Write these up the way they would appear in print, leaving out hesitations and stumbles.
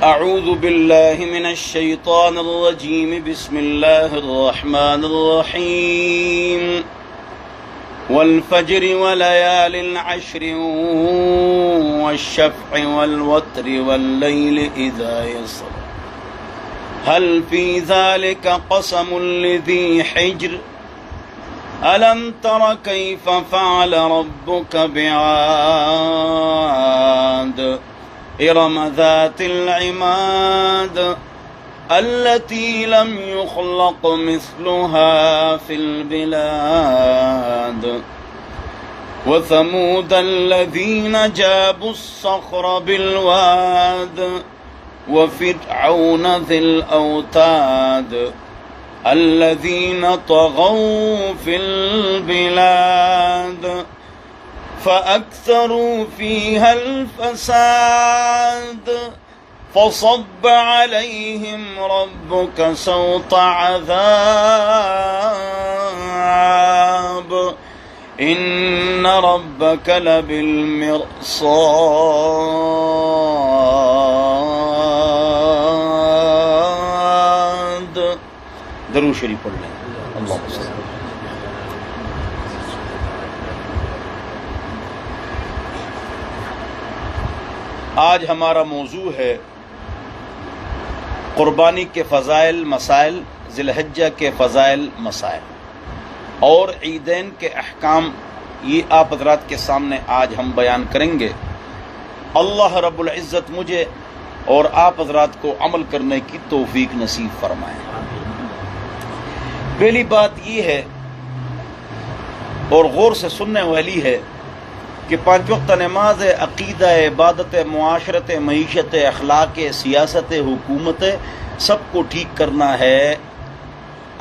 أعوذ بالله من الشيطان الرجيم بسم الله الرحمن الرحيم والفجر وليال عشر والشفع والوتر والليل إذا يسر هل في ذلك قسم لذي حجر ألم تر كيف فعل ربك بعاد إرم ذات العماد التي لم يخلق مثلها في البلاد وثمود الذين جابوا الصخر بالواد وفرعون ذي الأوتاد الذين طغوا في البلاد فأكثروا فيها الفساد فصب عليهم ربك سوط عذاب إن ربك لبالمرصاد. درود شریف پڑھ لیں. اللهم صل. آج ہمارا موضوع ہے قربانی کے فضائل مسائل، ذی الحجہ کے فضائل مسائل اور عیدین کے احکام. یہ آپ حضرات کے سامنے آج ہم بیان کریں گے. اللہ رب العزت مجھے اور آپ حضرات کو عمل کرنے کی توفیق نصیب فرمائے. پہلی بات یہ ہے اور غور سے سننے والی ہے کہ 5 وقت نماز عقیدہ، عبادت، معاشرت، معیشت، اخلاق، سیاست، حکومت سب کو ٹھیک کرنا ہے.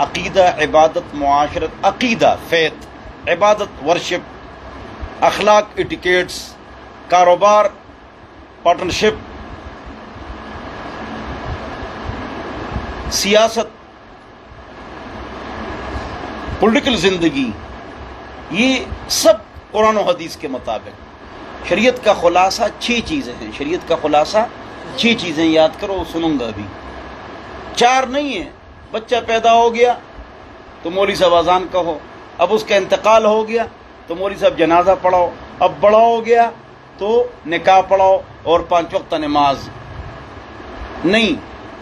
عقیدہ، عبادت، معاشرت، عقیدہ فیت، عبادت ورشپ، اخلاق ایٹیکیٹس، کاروبار پارٹنرشپ، سیاست، پولیٹیکل زندگی، یہ سب قرآن و حدیث کے مطابق. شریعت کا خلاصہ 6 چیزیں ہیں. شریعت کا خلاصہ 6 چیزیں یاد کرو، سنوں گا ابھی. 4 نہیں ہیں. بچہ پیدا ہو گیا تو مولوی صاحب اذان کہو، اب اس کا انتقال ہو گیا تو مولوی صاحب جنازہ پڑھاؤ، اب بڑا ہو گیا تو نکاح پڑھاؤ اور 5 وقت نماز. نہیں،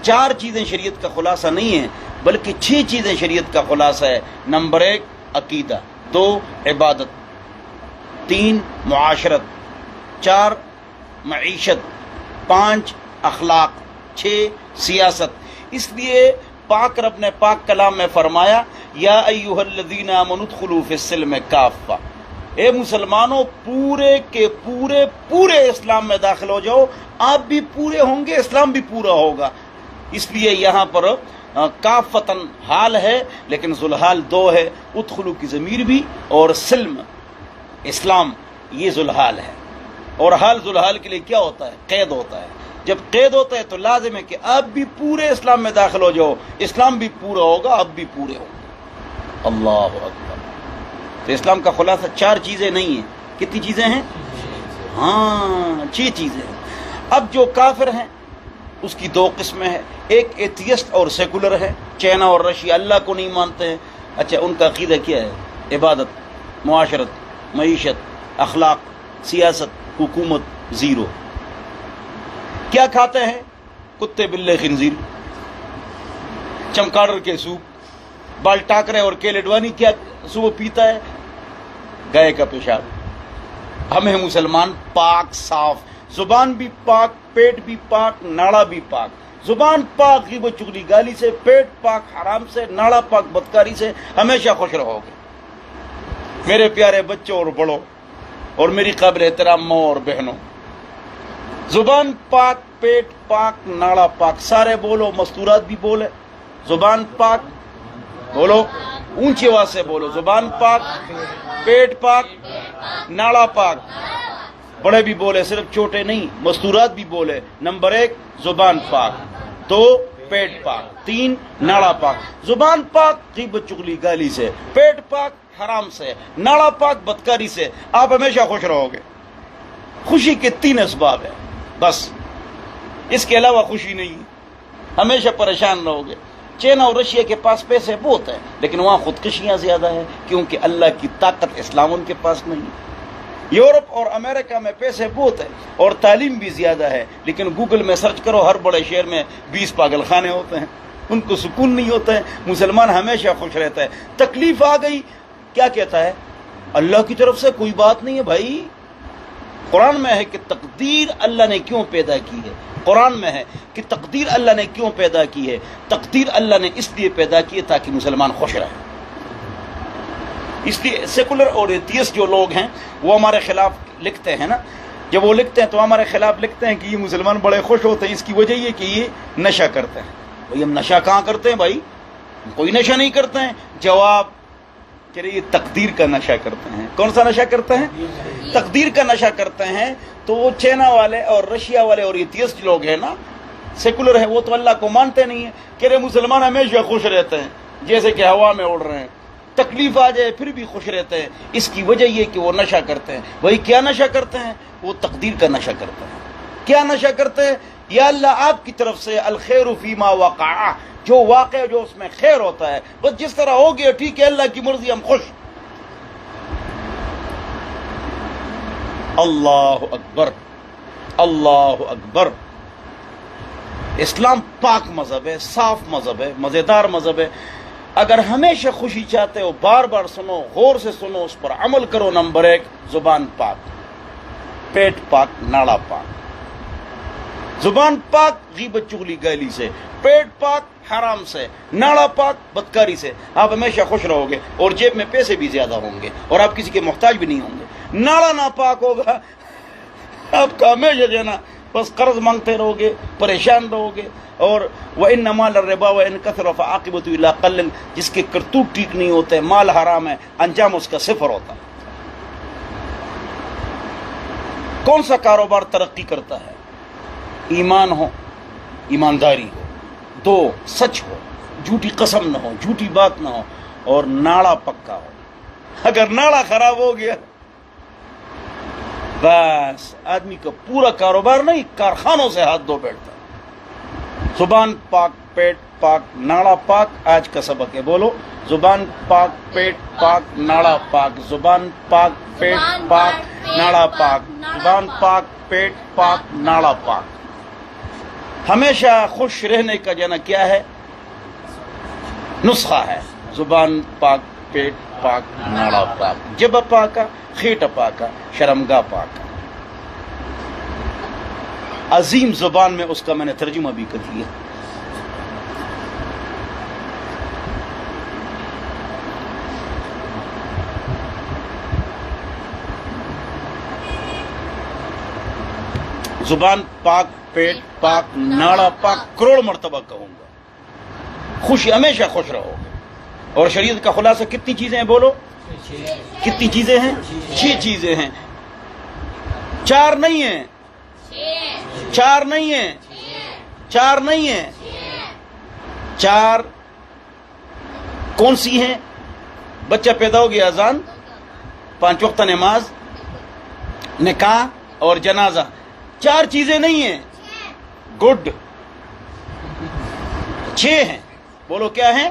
4 چیزیں شریعت کا خلاصہ نہیں ہیں بلکہ 6 چیزیں شریعت کا خلاصہ ہے. نمبر 1 عقیدہ، 2 عبادت، 3 معاشرت، 4 معیشت، 5 اخلاق، 6 سیاست. اس لیے پاک رب نے پاک کلام میں فرمایا یا ایھا الذین آمنوا ادخلوا فی السلم کافہ. اے مسلمانوں، پورے کے پورے اسلام میں داخل ہو جاؤ. آپ بھی پورے ہوں گے، اسلام بھی پورا ہوگا. اس لیے یہاں پر کافتن حال ہے لیکن ذوالحال 2 ہے. ادخلوا کی ضمیر بھی اور سلم اسلام یہ ذوالحال ہے. اور حال ذوالحال کے لیے کیا ہوتا ہے؟ قید ہوتا ہے. جب قید ہوتا ہے تو لازم ہے کہ آپ بھی پورے اسلام میں داخل ہو جاؤ. اسلام بھی پورا ہوگا، آپ بھی پورے ہوں. اللہ اکبر. تو اسلام کا خلاصہ 4 چیزیں نہیں ہیں. کتنی چیزیں ہیں؟ ہاں، 6 چیزیں ہیں. اب جو کافر ہیں اس کی 2 قسمیں ہیں. ایک ایتھیسٹ اور سیکولر ہے. چائنا اور رشیا اللہ کو نہیں مانتے ہیں. اچھا، ان کا عقیدہ کیا ہے؟ عبادت، معاشرت، معیشت، اخلاق، سیاست، حکومت زیرو. کیا کھاتے ہیں؟ کتے، بلے، خنزیر، چمکاڑر کے سوپ، بال ٹاکرے اور کیلڈوانی. کیا صبح پیتا ہے؟ گائے کا پیشاب. ہمیں مسلمان پاک صاف، زبان بھی پاک، پیٹ بھی پاک، ناڑا بھی پاک. زبان پاک غیبت چغلی گالی سے، پیٹ پاک حرام سے، ناڑا پاک بدکاری سے. ہمیشہ خوش رہو گے میرے پیارے بچوں اور بڑوں اور میری قابل احترام ماں اور بہنوں. زبان پاک، پیٹ پاک، ناڑا پاک. سارے بولو، مستورات بھی بولے. زبان پاک بولو، اونچی آواز سے بولو. زبان پاک، پیٹ پاک، ناڑا پاک. بڑے بھی بولے، صرف چھوٹے نہیں، مستورات بھی بولے. نمبر 1 زبان پاک، 2 پیٹ پاک، 3 ناڑا پاک. زبان پاک غیبت چغلی گالی سے، پیٹ پاک حرام سے، ناڑا پاک بدکاری سے. آپ ہمیشہ خوش رہو گے. خوشی کے 3 اسباب ہیں بس. اس کے علاوہ خوشی نہیں ہے، ہمیشہ پریشان رہو گے۔ چین اور رشیا کے پاس پیسے بہت ہیں لیکن وہاں خودکشیاں زیادہ ہیں کیونکہ اللہ کی طاقت اسلام ان کے پاس نہیں ہے۔ یورپ اور امریکہ میں پیسے بہت ہیں اور تعلیم بھی زیادہ ہے لیکن گوگل میں سرچ کرو، ہر بڑے شہر میں 20 پاگل خانے ہوتے ہیں، ان کو سکون نہیں ہوتا ہے۔ مسلمان ہمیشہ خوش رہتا ہے۔ تکلیف آ گئی، کیا کہتا ہے؟ اللہ کی طرف سے کوئی بات نہیں ہے بھائی۔ قرآن میں ہے کہ تقدیر اللہ نے کیوں پیدا کی ہے، قرآن میں ہے کہ تقدیر اللہ نے کیوں پیدا کی ہے۔ تقدیر اللہ نے اس لیے پیدا کی ہے تاکہ مسلمان خوش رہے۔ اس لیے سیکولر اور ایتھیسٹ جو لوگ ہیں وہ ہمارے خلاف لکھتے ہیں نا، جب وہ لکھتے ہیں تو ہمارے خلاف لکھتے ہیں کہ یہ مسلمان بڑے خوش ہوتے ہیں، اس کی وجہ یہ کہ یہ نشہ کرتے ہیں۔ بھائی ہم نشہ کہاں کرتے ہیں بھائی؟ کوئی نشہ نہیں کرتے ہیں۔ جواب کہ یہ تقدیر کا نشہ کرتے ہیں۔ کون سا نشہ کرتے ہیں؟ تقدیر کا نشہ کرتے ہیں۔ تو وہ چائنا والے اور رشیا والے اور ایتھیسٹ لوگ ہیں نا، سیکولر ہے، وہ تو اللہ کو مانتے نہیں ہیں، کہ رہے مسلمان ہمیشہ خوش رہتے ہیں جیسے کہ ہوا میں اڑ رہے ہیں، تکلیف آ جائے پھر بھی خوش رہتے ہیں۔ اس کی وجہ یہ کہ وہ نشہ کرتے ہیں۔ وہی کیا نشہ کرتے ہیں؟ وہ تقدیر کا نشہ کرتے ہیں۔ کیا نشہ کرتے ہیں؟ یا اللہ آپ کی طرف سے الخیر فیما وقع، جو واقع جو اس میں خیر ہوتا ہے، بس جس طرح ہو گیا ٹھیک ہے، اللہ کی مرضی، ہم خوش۔ اللہ اکبر، اللہ اکبر۔ اسلام پاک مذہب ہے، صاف مذہب ہے، مزیدار مذہب ہے۔ اگر ہمیشہ خوشی چاہتے ہو، بار بار سنو، غور سے سنو، اس پر عمل کرو۔ نمبر 1، زبان پاک، پیٹ پاک، ناڑا پاک۔ زبان پاک غیبت چغلی گالی سے، پیٹ پاک حرام سے، ناڑا پاک بدکاری سے، آپ ہمیشہ خوش رہو گے اور جیب میں پیسے بھی زیادہ ہوں گے اور آپ کسی کے محتاج بھی نہیں ہوں گے۔ ناڑا ناپاک ہوگا، آپ کا ہمیشہ جو ہے نا بس قرض مانگتے رہو گے، پریشان رہو گے۔ اور وَإِنَّ مَالَ الرِّبَا وَإِنْ كَثُرَ فَعَاقِبَتُهُ إِلَىٰ قَلٍّ، جس کے کرتوت ٹھیک نہیں ہوتے، مال حرام ہے، انجام اس کا صفر ہوتا ہے۔ کون سا کاروبار ترقی کرتا ہے؟ ایمان ہو، ایمانداری ہو، 2 سچ ہو، جھوٹی قسم نہ ہو، جھوٹی بات نہ ہو، اور ناڑا پکا ہو۔ اگر ناڑا خراب ہو گیا بس آدمی کا پورا کاروبار نہیں، کارخانوں سے ہاتھ دھو بیٹھتا۔ زبان پاک، پیٹ پاک، ناڑا پاک۔ آج کا سبق ہے، بولو زبان پاک، پیٹ پاک، ناڑا پاک۔ زبان پاک، پیٹ پاک، ناڑا پاک۔ زبان پاک، پیٹ پاک، ناڑا پاک۔ ہمیشہ خوش رہنے کا جانا کیا ہے؟ نسخہ ہے، زبان پاک، پیٹ پاک، ناڑا پاک۔ جب پاکا، خیٹ پاکا، شرمگاہ پاکا۔ عظیم زبان میں اس کا میں نے ترجمہ بھی کر دیا۔ زبان پاک، پیٹ پاک، ناڑا پاک، کروڑ مرتبہ کہوں گا۔ خوشی، ہمیشہ خوش رہو گے۔ اور شریعت کا خلاصہ کتنی چیزیں ہیں؟ بولو کتنی چیزیں ہیں؟ 6 چیزیں ہیں۔ 4 نہیں ہیں، 4 نہیں ہیں، 4 نہیں ہیں۔ 4 کون سی ہیں؟ بچہ پیدا ہو گیا، اذان، 5 وقت نماز، نکاح اور جنازہ۔ 4 چیزیں نہیں ہیں، گڈ 6 ہیں۔ بولو کیا ہیں؟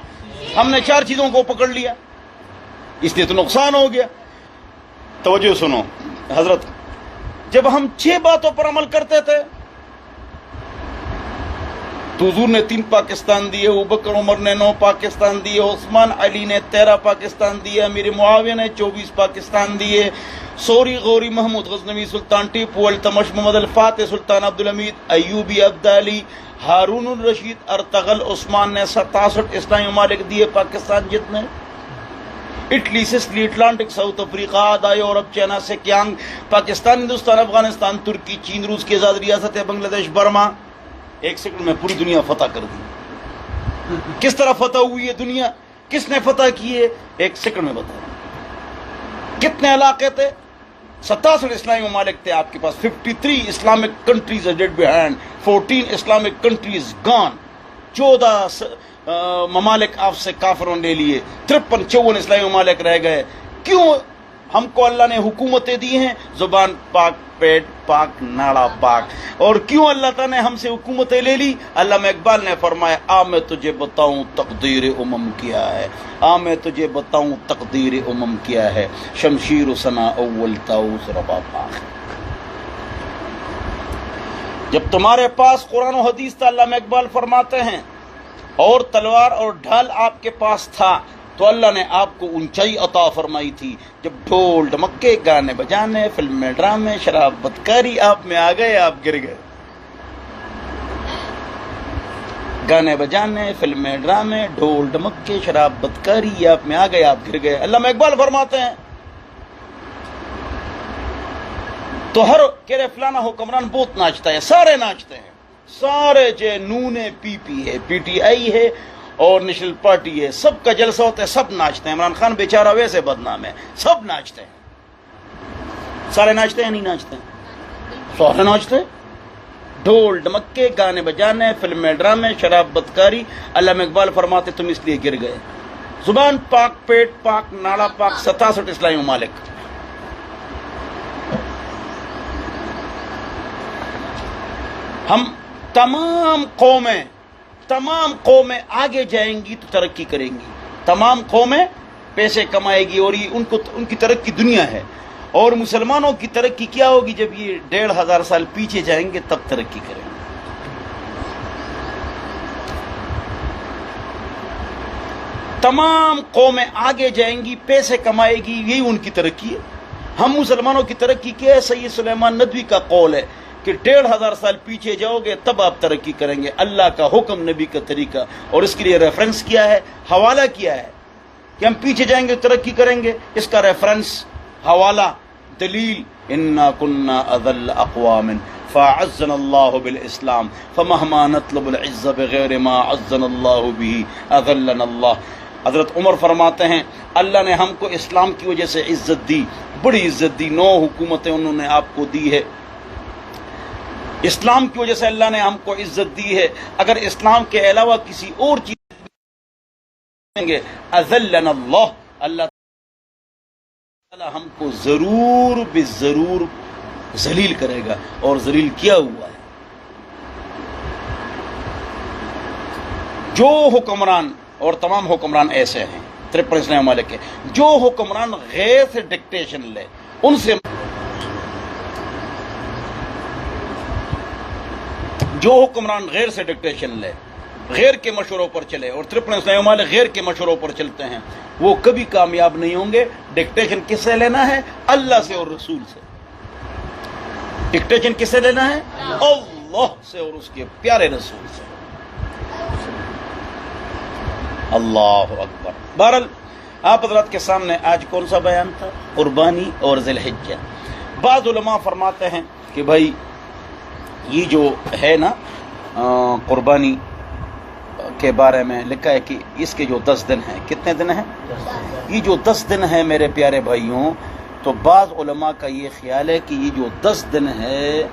ہم نے 4 چیزوں کو پکڑ لیا، اس لیے تو نقصان ہو گیا۔ توجہ سنو حضرت، جب ہم 6 باتوں پر عمل کرتے تھے تو حضور نے 3 پاکستان دیے، ابوبکر عمر نے 9 پاکستان دیے، عثمان علی نے 13 پاکستان دیے، امیر معاویہ نے 24 پاکستان دیے، سوری غوری محمود غزنوی، سلطان ٹیپو، التمش محمد الفاتح، سلطان عبدالحمید ایوبی، عبدالی، ہارون الرشید، ارطغرل، عثمان نے 67 اسلامی ممالک دیے پاکستان جتنے، Italy, Sicily, Atlantic, South Africa, آدھا یورپ، چائنا سے کیانگ، پاکستان، ہندوستان، افغانستان، ترکی، چین، روس کی آزاد ریاستیں، بنگلہ دیش، برما۔ 1 سیکنڈ میں پوری دنیا فتح کر دی۔ کس طرح فتح ہوئی ہے دنیا؟ کس نے فتح کی ہے؟ 1 سیکنڈ میں بتاؤ۔ کتنے علاقے تھے؟ 67 اسلامی ممالک تھے آپ کے پاس۔ 53 Islamic countries are dead behind، 14 Islamic countries gone، 14 ممالک آپ سے کافروں نے لے لیے، 53 54 اسلامی ممالک رہ گئے۔ کیوں ہم کو اللہ نے حکومتیں دی ہیں، زبان پاک، پیٹ پاک، ناڑا پاک. اور کیوں اللہ تعالیٰ نے ہم سے حکومتیں لے لی؟ علامہ اقبال نے فرمایا میں تجھے بتاؤں تقدیر امم کیا ہے، میں تجھے بتاؤں تقدیر امم کیا ہے، شمشیر و ثنا اول طاؤس رباب آخر. جب تمہارے پاس قرآن و حدیث تھا، علامہ اقبال فرماتے ہیں، اور تلوار اور ڈھال آپ کے پاس تھا، تو اللہ نے آپ کو اونچائی عطا فرمائی تھی. جب ڈھول ڈمکے، گانے بجانے، فلمیں، ڈرامے، شراب بدکاری آپ میں آ گئے، آپ گر گئے. گانے بجانے، فلمیں، ڈرامے، ڈھول ڈمکے، شراب بدکاری آپ میں آ گئے، آپ گر گئے. علامہ اقبال فرماتے ہیں تو ہر کہہ رہے فلانا حکمران بہت ناچتا ہے، سارے ناچتے ہیں، سارے جو نون ہے، پی پی ہے، پی ٹی آئی ہے اور نیشنل پارٹی ہے، سب کا جلسہ ہوتا ہے، سب ناچتے ہیں. عمران خان بیچارہ ویسے بدنام ہے، سب ناچتے ہیں. سارے ناچتے ہیں نہیں ناچتے ہیں؟ سارے ناچتے ہیں. ڈھول ڈمکے، گانے بجانے، فلمیں، ڈرامے، شراب بدکاری. علامہ اقبال فرماتے تم اس لیے گر گئے. زبان پاک، پیٹ پاک، ناڑا پاک، 67 اسلامی ممالک. ہم تمام قومیں آگے جائیں گی تو ترقی کریں گی. تمام قومیں پیسے کمائے گی اور یہ ان کی ترقی دنیا ہے. اور مسلمانوں کی ترقی کیا ہوگی؟ جب یہ 1500 سال پیچھے جائیں گے تب ترقی کریں گے. تمام قومیں آگے جائیں گی، پیسے کمائے گی، یہی ان کی ترقی ہے. ہم مسلمانوں کی ترقی کیا ہے؟ سید سلیمان ندوی کا قول ہے کہ 1500 سال پیچھے جاؤ گے تب آپ ترقی کریں گے. اللہ کا حکم، نبی کا طریقہ. اور اس کے لیے ریفرنس کیا ہے، حوالہ کیا ہے کہ ہم پیچھے جائیں گے ترقی کریں گے. اس کا ریفرنس، حوالہ، دلیل، انا کنا اذل اقوام فاعزنا اللہ بالاسلام فمہما نطلب العز بغیر ما عزنا اللہ به اذلنا اللہ. حضرت عمر فرماتے ہیں اللہ نے ہم کو اسلام کی وجہ سے عزت دی، بڑی عزت دی. 9 حکومتیں انہوں نے آپ کو دی ہے. اسلام کی وجہ سے اللہ نے ہم کو عزت دی ہے. اگر اسلام کے علاوہ کسی اور چیز دیں گے اذلنا اللہ، اللہ تعالی ہم کو ضرور بضرور ذلیل کرے گا. اور ذلیل کیا ہوا ہے. جو حکمران، اور تمام حکمران ایسے ہیں 53 اسلامی ممالک کے، جو حکمران غیر سے ڈکٹیشن لے، ان سے جو حکمران غیر سے ڈکٹیشن لے، غیر کے مشوروں پر چلے، اور 53 اسلامی ممالک غیر کے مشوروں پر چلتے ہیں، وہ کبھی کامیاب نہیں ہوں گے. ڈکٹیشن کس سے لینا ہے؟ اللہ سے اور رسول سے. ڈکٹیشن کس سے لینا ہے؟ اللہ سے اور اس کے پیارے رسول سے. اللہ اکبر. بہرحال آپ حضرات کے سامنے آج کون سا بیان تھا؟ قربانی اور ذی الحجہ. بعض علماء فرماتے ہیں کہ بھائی یہ جو ہے نا قربانی کے بارے میں لکھا ہے کہ اس کے جو 10 دن ہیں. کتنے دن ہیں؟ یہ جو 10 دن ہیں میرے پیارے بھائیوں، تو بعض علماء کا یہ خیال ہے کہ یہ جو 10 دن ہے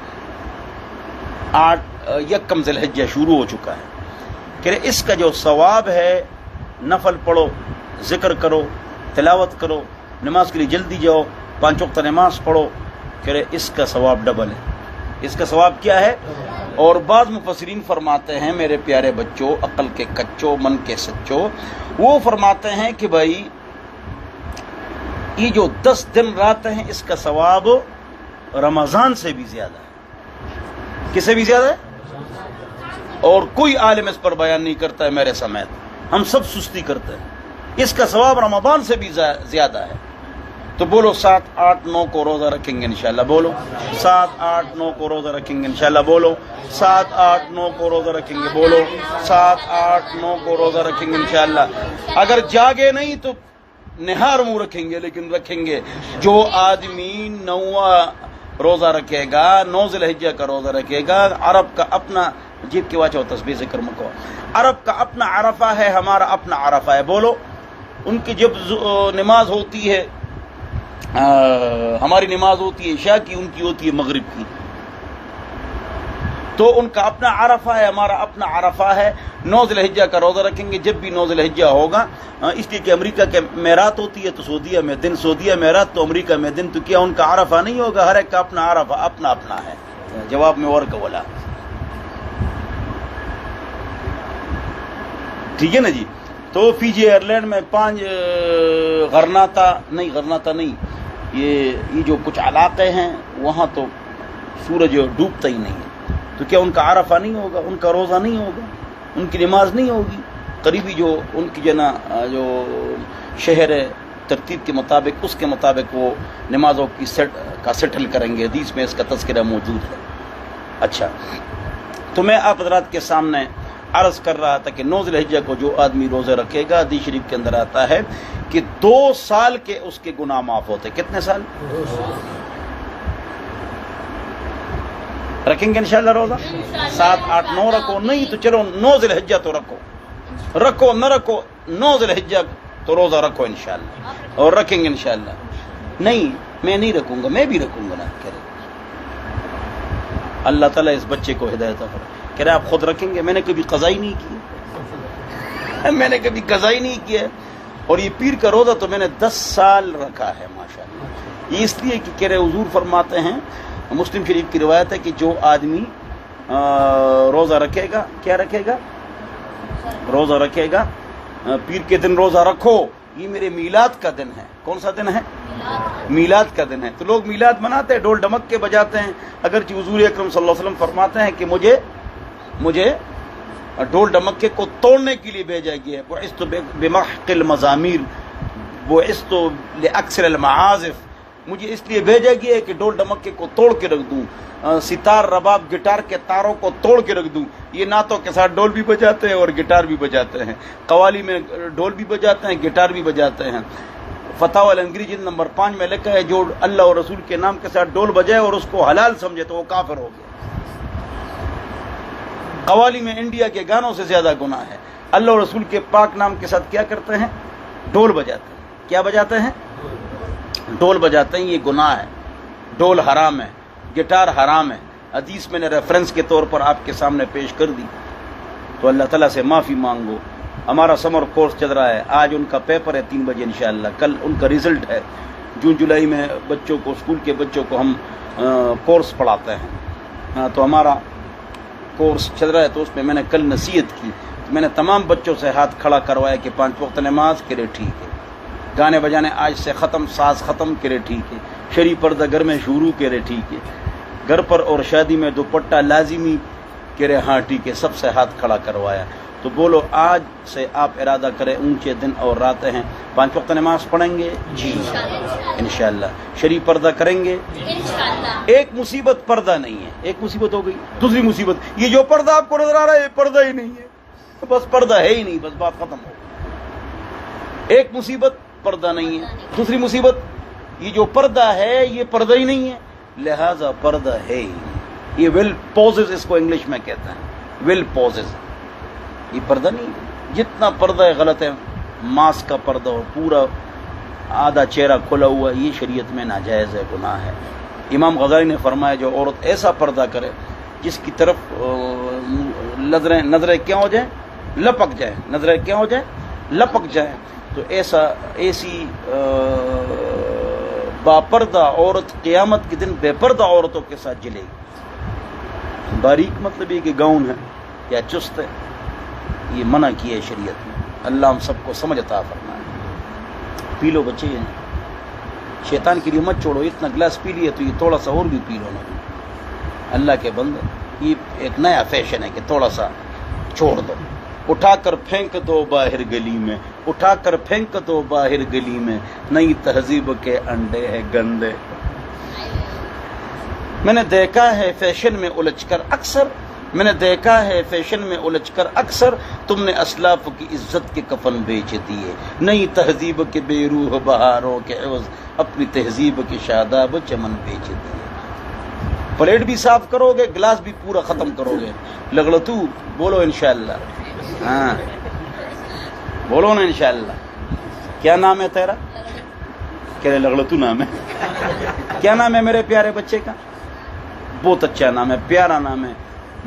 1 ذی الحجہ شروع ہو چکا ہے، کہ اس کا جو ثواب ہے، نفل پڑھو، ذکر کرو، تلاوت کرو، نماز کے لیے جلدی جاؤ، 5 وقت نماز پڑھو، کہ اس کا ثواب ڈبل ہے. اس کا ثواب کیا ہے؟ اور بعض مفسرین فرماتے ہیں میرے پیارے بچوں، عقل کے کچوں، من کے سچوں، وہ فرماتے ہیں کہ بھائی یہ جو 10 دن رات ہیں اس کا ثواب رمضان سے بھی زیادہ ہے. کس سے بھی زیادہ ہے؟ اور کوئی عالم اس پر بیان نہیں کرتا ہے میرے سمیت، ہم سب سستی کرتے ہیں. اس کا ثواب رمضان سے بھی زیادہ ہے. تو بولو 7، 8، 9 کو روزہ رکھیں گے انشاءاللہ. بولو 7، 8، 9 کو روزہ رکھیں گے انشاءاللہ. بولو 7، 8، 9 کو روزہ رکھیں گے. بولو 7، 8، 9 کو روزہ رکھیں گے انشاءاللہ. اگر جاگے نہیں تو نہار منہ رکھیں گے، لیکن رکھیں گے. جو آدمی 9واں روزہ رکھے گا، 9 ذی الحجہ کا روزہ رکھے گا، عرب کا اپنا جیب کے واچو تسبیح ذکر مکو، عرب کا اپنا عرفہ ہے، ہمارا اپنا عرفہ ہے. بولو ان کی جب نماز ہوتی ہے، ہماری نماز ہوتی ہے عشاء کی، ان کی ہوتی ہے مغرب کی. تو ان کا اپنا عرفہ ہے، ہمارا اپنا عرفہ ہے۔ 9 ذی الحجہ کا روزہ رکھیں گے جب بھی 9 ذی الحجہ ہوگا، اس لیے کہ امریکہ کے میرات ہوتی ہے تو سعودیہ میں دن، سعودیہ میرات تو امریکہ میں دن، تو کیا ان کا عرفہ نہیں ہوگا؟ ہر ایک کا اپنا عرفہ اپنا اپنا ہے۔ جواب میں اور قولا، ٹھیک ہے نا جی۔ تو فیجی ایئرلینڈ میں 5 غرناطہ نہیں، یہ جو کچھ علاقے ہیں وہاں تو سورج ڈوبتا ہی نہیں ہے، تو کیا ان کا عرفہ نہیں ہوگا؟ ان کا روزہ نہیں ہوگا؟ ان کی نماز نہیں ہوگی؟ قریبی جو ان کی جو شہر ہے ترتیب کے مطابق، اس کے مطابق وہ نمازوں کی کا سیٹل کریں گے، حدیث میں اس کا تذکرہ موجود ہے۔ اچھا، تو میں آپ حضرات کے سامنے عرض کر رہا تھا کہ 9 ذی الحجہ کو جو آدمی روزے رکھے گا، حدیث شریف کے اندر آتا ہے کہ 2 سال کے اس کے گناہ معاف ہوتے۔ کتنے سال رکھیں گے انشاءاللہ روزہ؟ 7، 8، 9 رکھو، نہیں تو چلو 9 ذی الحجہ تو رکھو نہ رکھو 9 ذی الحجہ تو روزہ رکھو انشاءاللہ، اور رکھیں گے انشاءاللہ۔ نہیں میں نہیں رکھوں گا، میں بھی رکھوں گا نا، کرے اللہ تعالیٰ اس بچے کو ہدایت فرمائے۔ کہہ رہے آپ خود رکھیں گے؟ میں نے کبھی قضا ہی نہیں کی ہے، اور یہ پیر کا روزہ تو میں نے 10 سال رکھا ہے ماشاءاللہ۔ یہ اس لیے کہ کہہ رہے حضور فرماتے ہیں، مسلم شریف کی روایت ہے کہ جو آدمی روزہ رکھے گا، کیا رکھے گا؟ روزہ رکھے گا، پیر کے دن روزہ رکھو، یہ میرے میلاد کا دن ہے۔ کون سا دن ہے؟ میلاد کا دن ہے۔ تو لوگ میلاد مناتے ہیں، ڈول ڈمک کے بجاتے ہیں، اگرچہ حضور اکرم صلی اللہ علیہ وسلم فرماتے ہیں کہ مجھے ڈول ڈمکے کو توڑنے کے لیے بھیجا گیا ہے۔ بعثت بمحق المزامیر، بعثت لاکثر المعازف، مجھے اس لیے بھیجا گیا ہے کہ ڈول ڈمکے کو توڑ کے رکھ دوں، ستار، رباب، گٹار کے تاروں کو توڑ کے رکھ دوں۔ یہ نعتوں کے ساتھ ڈول بھی بجاتے ہیں اور گٹار بھی بجاتے ہیں، قوالی میں ڈول بھی بجاتے ہیں، گٹار بھی بجاتے ہیں۔ فتاوی الانگری جلد نمبر 5 میں لکھا ہے جو اللہ اور رسول کے نام کے ساتھ ڈول بجائے اور اس کو حلال سمجھے تو وہ کافر ہو گیا۔ قوالی میں انڈیا کے گانوں سے زیادہ گناہ ہے۔ اللہ اور رسول کے پاک نام کے ساتھ کیا کرتے ہیں؟ ڈول بجاتے ہیں۔ کیا بجاتے ہیں؟ ڈول بجاتے ہیں، یہ گناہ ہے۔ ڈول حرام ہے، گٹار حرام ہے، حدیث میں نے ریفرنس کے طور پر آپ کے سامنے پیش کر دی۔ تو اللہ تعالیٰ سے معافی مانگو۔ ہمارا سمر کورس چل رہا ہے، آج ان کا پیپر ہے 3 بجے انشاءاللہ، کل ان کا رزلٹ ہے۔ جون جولائی میں بچوں کو، اسکول کے بچوں کو ہم کورس پڑھاتے ہیں، تو ہمارا کورس چل رہا ہے، تو اس میں نے کل نصیحت کی، میں نے تمام بچوں سے ہاتھ کھڑا کروایا کہ 5 وقت نماز کے لیے ٹھیک ہے، گانے بجانے آج سے ختم، ساز ختم کے لیے ٹھیک ہے، شرعی پردہ گھر میں شروع کے لیے ٹھیک ہے، گھر پر اور شادی میں دوپٹہ لازمی کے لیے ہاں ٹھیک ہے، سب سے ہاتھ کھڑا کروایا۔ تو بولو آج سے آپ ارادہ کریں، اونچے دن اور راتیں ہیں، 5 وقت نماز پڑھیں گے جی انشاءاللہ، شرعی پردہ کریں گے انشاءاللہ۔ ایک مصیبت پردہ نہیں ہے، ایک مصیبت ہو گئی، دوسری مصیبت یہ جو پردہ آپ کو نظر آ رہا ہے یہ پردہ ہی نہیں ہے، بس پردہ ہے ہی نہیں، بس بات ختم ہو گئی۔ ایک مصیبت پردہ نہیں ہے، دوسری مصیبت یہ جو پردہ ہے یہ پردہ ہی نہیں ہے، لہذا پردہ ہے ہی نہیں۔ یہ ویل پوزز اس کو انگلش میں کہتے ہیں، ویل پوزز، یہ پردہ نہیں ہے۔ جتنا پردہ ہے غلط ہے، ماسک کا پردہ ہو، پورا آدھا چہرہ کھلا ہوا، یہ شریعت میں ناجائز ہے، گناہ ہے۔ امام غزالی نے فرمایا جو عورت ایسا پردہ کرے جس کی طرف نظریں کیا ہو جائیں؟ لپک جائیں، نظریں کیا ہو جائیں؟ لپک جائیں، تو ایسی باپردہ عورت قیامت کے دن بے پردہ عورتوں کے ساتھ جلے گی۔ باریک مطلب یہ کہ گاؤن ہے یا چست ہے، یہ منع کیا ہے شریعت میں۔ اللہ ہم سب کو سمجھ عطا فرمائے۔ پی لو بچے، شیطان کے لیے مت چھوڑو، اتنا گلاس پی لیے تو یہ تھوڑا سا اور بھی پی لو نا، اللہ کے بندے۔ یہ ایک نیا فیشن ہے کہ تھوڑا سا چھوڑ دو، اٹھا کر پھینک دو باہر گلی میں، اٹھا کر پھینک دو باہر گلی میں، نئی تہذیب کے انڈے ہیں گندے۔ میں نے دیکھا ہے فیشن میں الجھ کر اکثر، میں نے دیکھا ہے فیشن میں الجھ کر اکثر، تم نے اسلاف کی عزت کے کفن بیچ دیے، نئی تہذیب کے بے روح بہاروں کے عوض اپنی تہذیب کے شاداب چمن بیچ دیے۔ پلیٹ بھی صاف کرو گے، گلاس بھی پورا ختم کرو گے، لغلطو بولو انشاءاللہ، ہاں بولو نا انشاءاللہ۔ کیا نام ہے تیرا؟ کہہ رہے لغلطو نام ہے۔ کیا نام ہے میرے پیارے بچے کا؟ بہت اچھا نام ہے، پیارا نام ہے،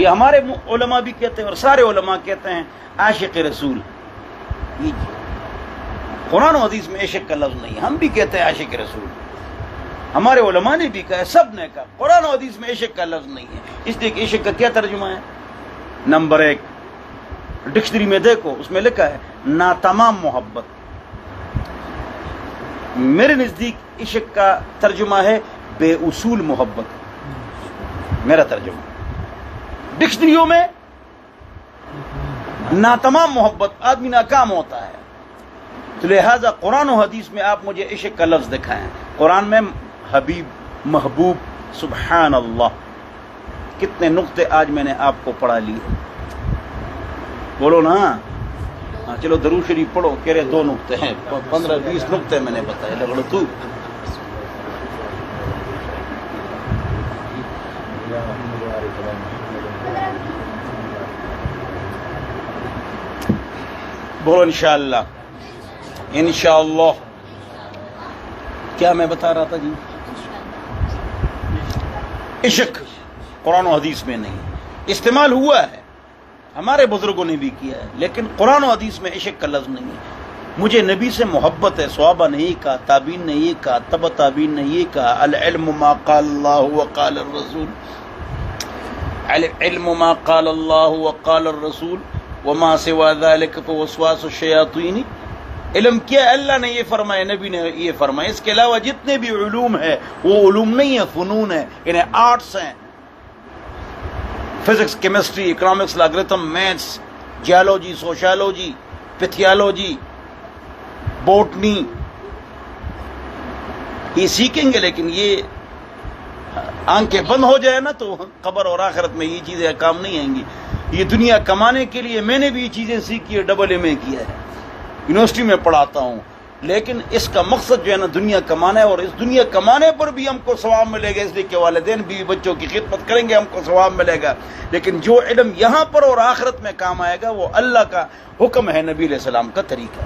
یہ ہمارے علماء بھی کہتے ہیں اور سارے علماء کہتے ہیں عاشق رسول. قرآن و حدیث میں عشق کا لفظ نہیں ہے. ہم بھی کہتے ہیں عاشق رسول. ہمارے علماء نے بھی کہا، سب نے کہا قرآن و حدیث میں عشق کا لفظ نہیں ہے. اس لیے کہ عشق کا کیا ترجمہ ہے؟ نمبر 1 ڈکشنری میں دیکھو، اس میں لکھا ہے ناتمام محبت. میرے نزدیک عشق کا ترجمہ ہے بے اصول محبت. میرا ترجمہ ڈکشنریوں میں ناتمام محبت، آدمی ناکام ہوتا ہے. تو لہذا قرآن و حدیث میں آپ مجھے عشق کا لفظ دکھائیں. قرآن میں حبیب، محبوب، سبحان اللہ، کتنے نقطے آج میں نے آپ کو پڑھا لیے. بولو نا. ہاں چلو درود شریف پڑھو. کہہ رہے 2 نقطے ہیں، 15-20 نقطے میں نے بتایا. لگڑو تو بولو انشاءاللہ. انشاءاللہ. کیا میں بتا رہا تھا جی؟ عشق قرآن و حدیث میں نہیں. استعمال ہوا ہے، ہمارے بزرگوں نے بھی کیا ہے، لیکن قرآن و حدیث میں عشق کا لفظ نہیں ہے. مجھے نبی سے محبت ہے. صحابہ نے یہ کہا، تابعین نے یہ کہا، تبع تابعین نے یہ کہا. العلم ما قال اللہ وقال الرسول. العلم ما قال اللہ وقال الرسول وما سوا ذلك فوسواس الشیاطین. علم کیا ہے؟ اللہ نے یہ فرمایا، نبی نے یہ فرمایا. اس کے علاوہ جتنے بھی علوم ہے وہ علوم نہیں ہے، فنون ہے. انہیں آرٹس ہیں، physics, chemistry, economics, logarithm, maths, geology, sociology, pathology, botany. یہ سیکھیں گے، لیکن یہ آنکھیں بند ہو جائے نا تو قبر اور آخرت میں یہ چیزیں کام نہیں آئیں گی. یہ دنیا کمانے کے لیے میں نے بھی یہ چیزیں سیکھی ہے. ڈبل ایم اے کیا ہے، یونیورسٹی میں پڑھاتا ہوں. لیکن اس کا مقصد جو ہے نا دنیا کمانا ہے، اور اس دنیا کمانے پر بھی ہم کو ثواب ملے گا. اس لیے کہ والدین بیوی بچوں کی خدمت کریں گے، ہم کو ثواب ملے گا. لیکن جو علم یہاں پر اور آخرت میں کام آئے گا وہ اللہ کا حکم ہے، نبی علیہ السلام کا طریقہ.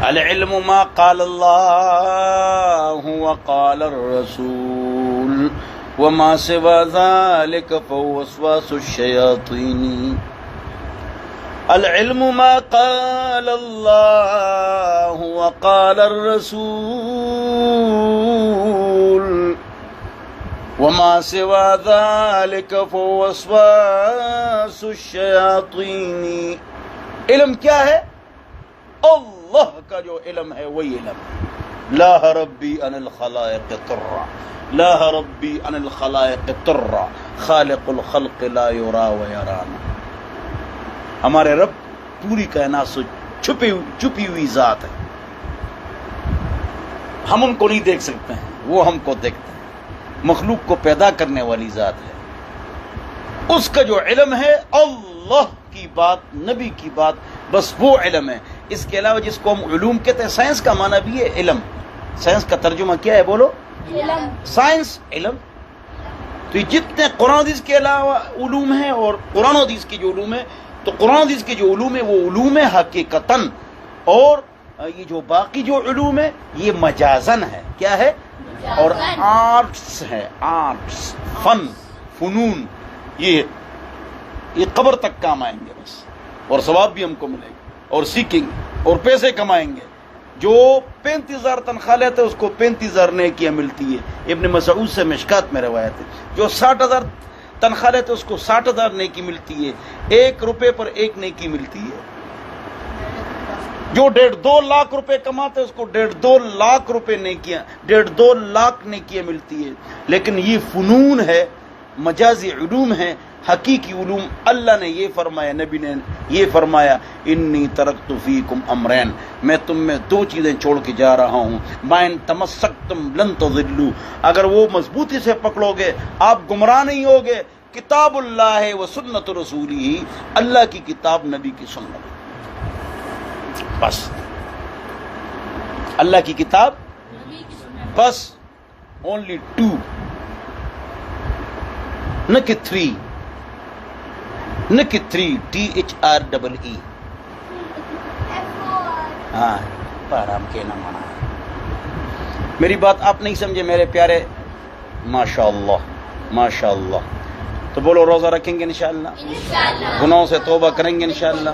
العلم ما قال اللہ وقال الرسول وما سوا ذلك فوسواس الشیاطین. العلم ما قال اللہ وقال الرسول وما سوا ذلك فوسواس الشیاطین. علم کیا ہے؟ اللہ کا جو علم ہے وہی علم. لا ربی عن الخلائق ترا، لا ربی عن الخلائق ترا، خالق الخلق لا یرا و یرانا. ہمارے رب پوری کائنات سے چھپی ہوئی ذات ہے. ہم ان کو نہیں دیکھ سکتے ہیں، وہ ہم کو دیکھتے ہیں. مخلوق کو پیدا کرنے والی ذات ہے. اس کا جو علم ہے اللہ کی بات، نبی کی بات، بس وہ علم ہے. اس کے علاوہ جس کو ہم علوم کہتے ہیں، سائنس کا معنی بھی ہے علم. سائنس کا ترجمہ کیا ہے؟ بولو. علم. سائنس علم. تو یہ جتنے قرآن حدیث کے علاوہ علوم ہیں اور قرآن حدیث کی جو علوم ہے، تو قرآن حدیث کے جو علوم ہے وہ علوم ہے حقیقتاً، اور یہ جو باقی جو علوم ہے یہ مجازن ہے. کیا ہے؟ اور آرٹس ہے، آرٹس، فن، فنون. یہ قبر تک کام آئیں گے بس، اور ثواب بھی ہم کو ملے گا، اور سیکھیں گے اور پیسے کمائیں گے. جو 35,000 تنخواہ لیتے اس کو 35,000 نیکیاں ملتی ہے. ابن مسعود سے مشکات میں روایت ہے. جو 60,000 تنخواہ لیتے اس کو 60,000 نیکی ملتی ہے. 1 روپے پر 1 نیکی ملتی ہے. جو 1.5-2 لاکھ روپے کماتے اس کو 1.5-2 لاکھ روپے نیکیاں، 1.5-2 لاکھ نیکیاں ملتی ہے. لیکن یہ فنون ہے، مجازی علوم ہے. حقیقی علوم اللہ نے یہ فرمایا، نبی نے یہ فرمایا، انی ترکت فیکم امرین، میں تم میں 2 چیزیں چھوڑ کے جا رہا ہوں. بائن تمسکتم لن تضلوا، اگر وہ مضبوطی سے پکڑو گے آپ گمراہ نہیں ہوگے. کتاب اللہ و سنت رسولہ، اللہ کی کتاب، نبی کی سنت. بس اللہ کی کتاب، بس. اونلی 2، نہ کہ 3، نہ کہ 3، THREE. ہاں پارام کے نہ مانا. میری بات آپ نہیں سمجھے میرے پیارے؟ ماشاءاللہ ماشاءاللہ. تو بولو روزہ رکھیں گے انشاءاللہ، گناہوں سے توبہ کریں گے انشاءاللہ.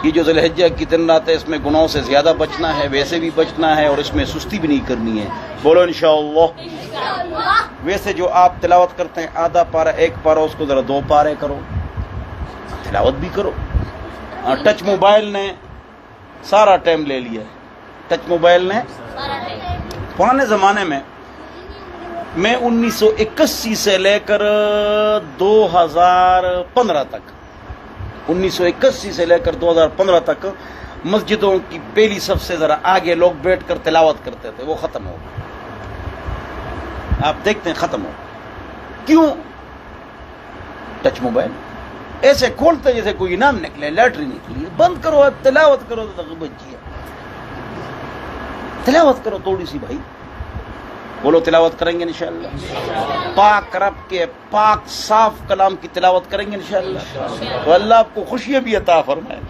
یہ جو ذی الحجہ کی دن رات ہے اس میں گناہوں سے زیادہ بچنا ہے، ویسے بھی بچنا ہے، اور اس میں سستی بھی نہیں کرنی ہے. بولو انشاءاللہ. ویسے جو آپ تلاوت کرتے ہیں آدھا پارہ ایک پارہ، اس کو ذرا 2 پارے کرو، تلاوت بھی کرو. ٹچ موبائل نے سارا ٹائم لے لیا ہے. ٹچ موبائل نے پرانے زمانے میں 1981 سے لے کر 2015 تک، 1981 سے لے کر 2015 تک مسجدوں کی پہلی صف سے ذرا آگے لوگ بیٹھ کر تلاوت کرتے تھے، وہ ختم ہو گئے. آپ دیکھتے ہیں ختم ہو گئے. کیوں؟ ٹچ موبائل ایسے کھولتے جیسے کوئی انعام نکلے، لاٹری نکلی. بند کرو، اب تلاوت کرو تو بچی ہے. تلاوت کرو تھوڑی سی بھائی. بولو تلاوت کریں گے انشاءاللہ. پاک رب کے پاک صاف کلام کی تلاوت کریں گے انشاءاللہ. تو اللہ آپ کو خوشیاں بھی عطا فرمائے.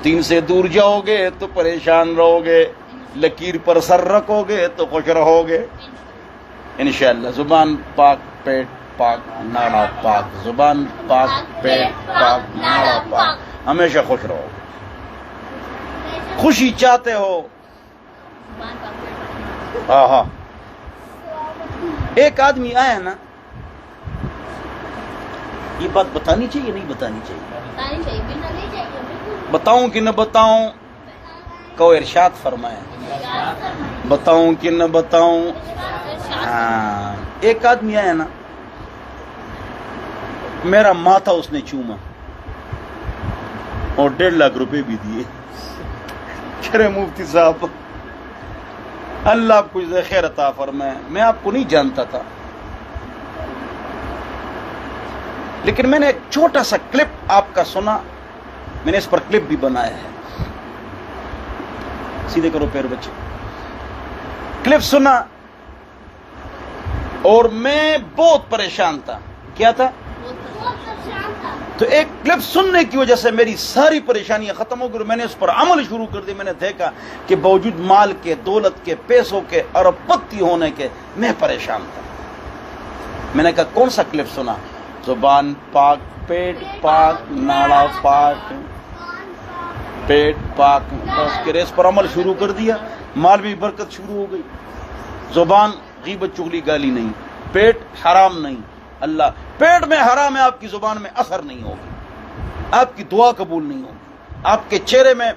دین سے دور جاؤ گے تو پریشان رہو گے، لکیر پر سر رکھو گے تو خوش رہو گے انشاءاللہ. زبان پاک، پیٹ پاک، ناڑا پاک. زبان پاک، پیٹ پاک، ناڑا پاک. ہمیشہ خوش رہو گے. خوشی چاہتے ہو؟ ہاں. ایک آدمی آیا نا، یہ بات بتانی چاہیے نہیں بتانی چاہیے؟ بتاؤں کہ نہ بتاؤں؟ کو ارشاد فرمائے. بتاؤں کہ نہ بتاؤں؟ ہاں. ایک آدمی آیا نا، میرا ماتھا اس نے چوما اور 1.5 لاکھ روپے بھی دیے. چرے مفتی صاحب اللہ آپ کو خیر عطا فرمائے. میں آپ کو نہیں جانتا تھا، لیکن میں نے ایک چھوٹا سا کلپ آپ کا سنا، میں نے اس پر کلپ بھی بنایا ہے. سیدھے کرو پیر بچے. کلپ سنا اور میں بہت پریشان تھا. کیا تھا؟ تو ایک کلپ سننے کی وجہ سے میری ساری پریشانیاں ختم ہو گئی. میں نے اس پر عمل شروع کر دی. میں نے دیکھا کہ باوجود مال کے، دولت کے، پیسوں کے، ارب پتی ہونے کے، میں پریشان تھا. میں نے کہا کون سا کلپ سنا؟ زبان پاک، پیٹ پاک، ناڑا پاک، پیٹ پاک. بس کے ریس پر عمل شروع کر دیا. مال میں برکت شروع ہو گئی. زبان غیبت چغلی گالی نہیں، پیٹ حرام نہیں. اللہ پیٹ میں حرام ہے، آپ کی زبان میں اثر نہیں ہوگی، آپ کی دعا قبول نہیں ہوگی، آپ کے چہرے میں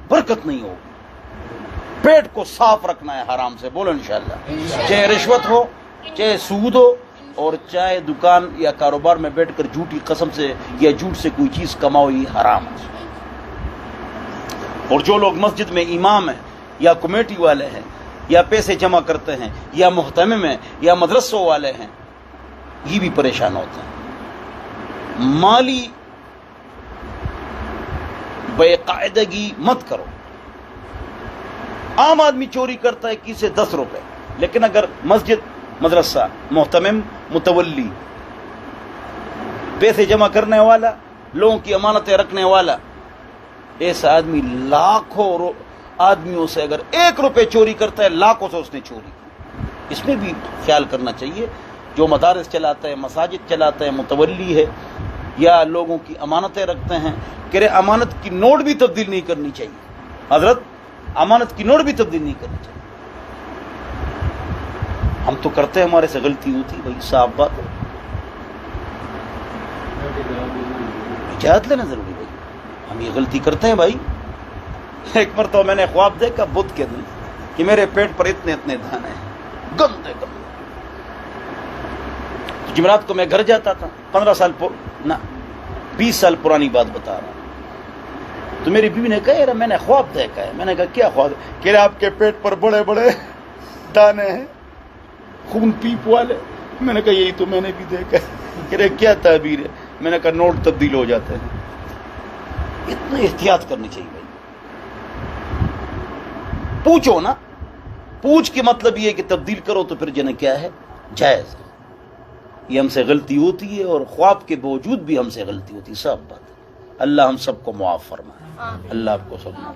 برکت نہیں ہوگی. پیٹ کو صاف رکھنا ہے حرام سے. بولو انشاءاللہ. چاہے رشوت ہو، چاہے سود ہو، اور چاہے دکان یا کاروبار میں بیٹھ کر جھوٹی قسم سے یا جھوٹ سے کوئی چیز کماؤ، یہ حرام ہے. اور جو لوگ مسجد میں امام ہیں یا کمیٹی والے ہیں یا پیسے جمع کرتے ہیں یا محتمم ہیں یا مدرسوں والے ہیں، یہ بھی پریشان ہوتے ہیں. مالی بے قاعدگی مت کرو. عام آدمی چوری کرتا ہے کسی سے 10 روپے، لیکن اگر مسجد، مدرسہ، محتمم، متولی، پیسے جمع کرنے والا، لوگوں کی امانتیں رکھنے والا، ایسا آدمی لاکھوں آدمیوں سے اگر 1 روپے چوری کرتا ہے، لاکھوں سے اس نے چوری کی. اس میں بھی خیال کرنا چاہیے. جو مدارس چلاتا ہے، مساجد چلاتا ہے، متولی ہے یا لوگوں کی امانتیں رکھتے ہیں، کہ امانت کی نوٹ بھی تبدیل نہیں کرنی چاہیے. حضرت امانت کی نوٹ بھی تبدیل نہیں کرنی چاہیے. ہم تو کرتے ہیں، ہمارے سے غلطی ہوتی بھائی، صاف بات ہے. اجازت لینا ضروری بھائی، ہم یہ غلطی کرتے ہیں بھائی. ایک مرتبہ میں نے خواب دیکھا بدھ کے دن کہ میرے پیٹ پر اتنے دانے ہیں، گندے گندے. جمعرات کو میں گھر جاتا تھا، 20 سال پرانی بات بتا رہا ہوں. تو میری بیوی نے کہا یار میں نے خواب دیکھا ہے. میں نے کہا کیا خواب؟ کہ آپ کے پیٹ پر بڑے بڑے دانے ہیں، خون پیپ والے. میں نے کہا یہی تو میں نے بھی دیکھا ہے. کہ کیا تعبیر ہے؟ میں نے کہا نوٹ تبدیل ہو جاتے ہیں. اتنا احتیاط کرنی چاہیے بھائی. پوچھو نا، پوچھ کے مطلب یہ ہے کہ تبدیل کرو تو پھر جنہیں کیا ہے، جائز. یہ ہم سے غلطی ہوتی ہے اور خواب کے باوجود بھی ہم سے غلطی ہوتی ہے. سب بات اللہ ہم سب کو معاف فرمائے. اللہ آپ کو سب معاف.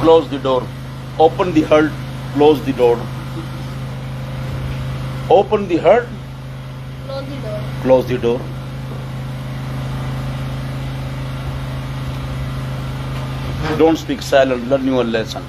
Close the door. Open the heart. Close the door. Open the heart. Close the door. Close the door. Don't speak silent. Learn your lesson.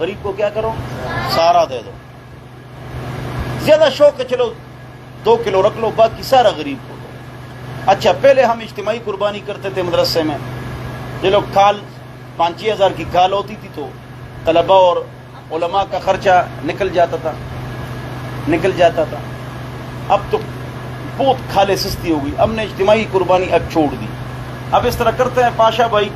غریب کو کیا کرو؟ سارا دے دو. زیادہ شوق ہے چلو 2 کلو رکھ لو، باقی سارا غریب کو دو. اچھا پہلے ہم اجتماعی قربانی کرتے تھے مدرسے میں، یہ لوگ کھال 5-6 ہزار کی کھال ہوتی تھی تو طلباء اور علماء کا خرچہ نکل جاتا تھا. اب تو بہت کھالیں سستی ہو گئی، ہم نے اجتماعی قربانی اب چھوڑ دی. اب اس طرح کرتے ہیں پاشا بھائی